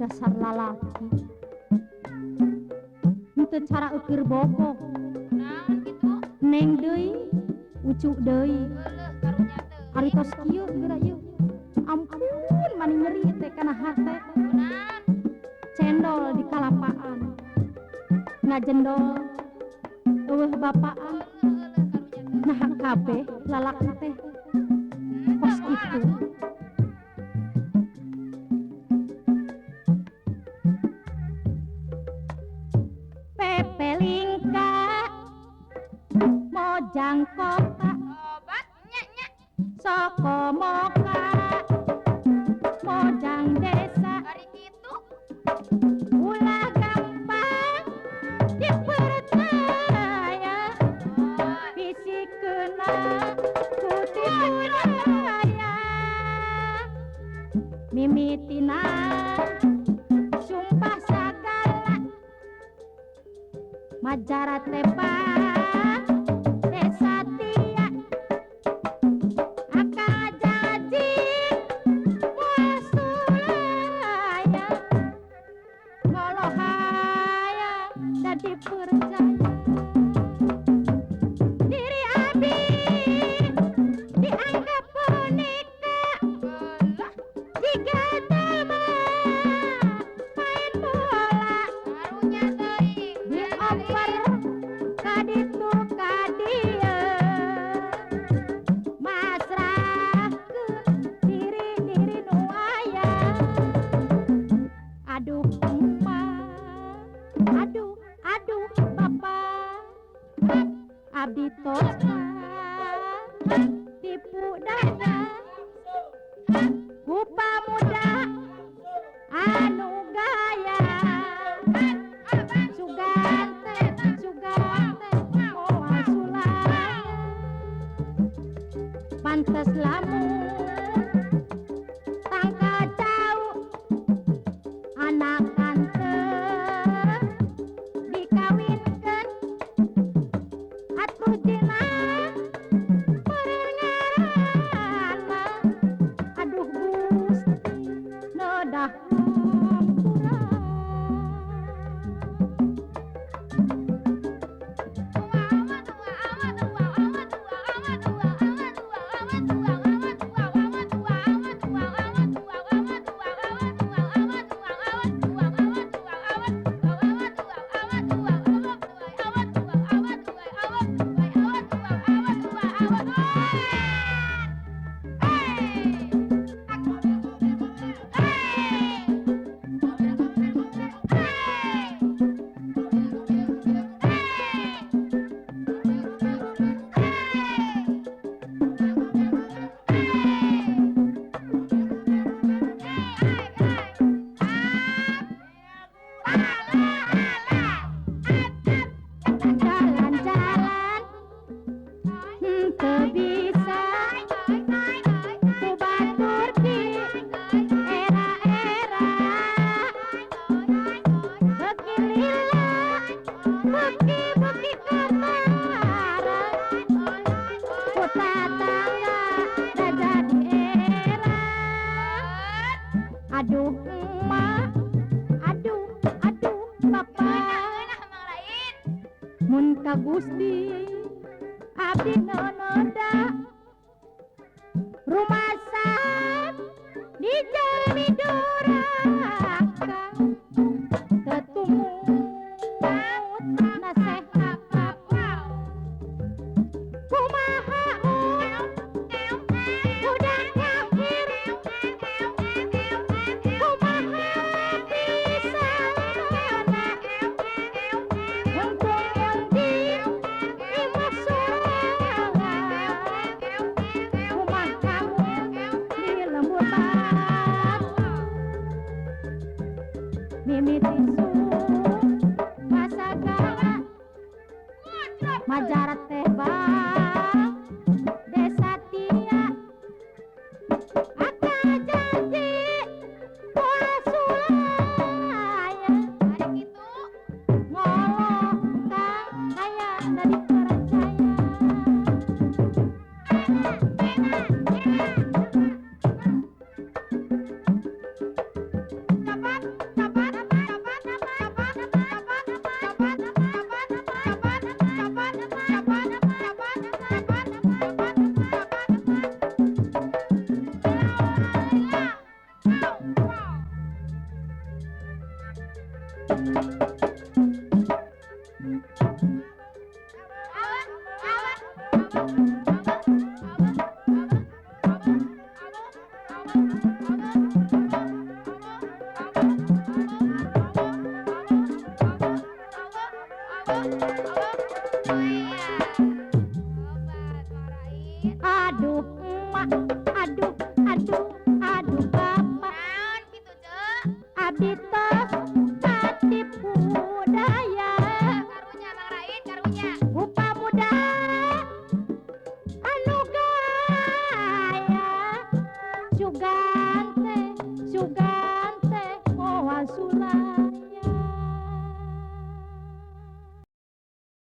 dasar lalaki henteu cara eukeur bobok naon gitu neng deui ucuk deui heuleuh karunya teh ari tos kieu geura ieu ampun mani nyeri teh kana hate kunaon cendol di kalapaan ngajendol eueuh bapaan heuleuh karunya teh nah kabeh lalaki teh kos kitu pepelingka mojang kota obat nya nya soko moka mojang desa ari kitu ulah gampang dipercaya pisikeuna ku tipu daya mimitina sumpah sagala majara tepang desa tia akang jajing muasulaya ngolohaya jadi percaya diri abi dianggap boneka jika teman main bola karunya teuing dioper kaditu kadia masrahkeun diri-diri nu aya aduh emak aduh bapak abdi tosa tipu daya ku pamuda anu gaya sugante moal sulaya pantes lamun tangka jauh anakan teu dikawinkeun atuh dina perengaranna aduh Gusti neudah kurang jalan-jalan teu bisa ku batur di era-era beki lila beki kamara ku tatangga da jadi era aduh emak aduh bapak mun ka Gusti abdi nonoda rumasan di jami duraka tetumut nasehat bapak kumaha udah akhir kumaha bisa Majarat teh bang desa tia aka janji poe sulaya ari kitu ngolong kang kaya dari percaya kapan Aduh, emak, aduh, aduh, aduh, bapak, Naon gitu, Cek? abdi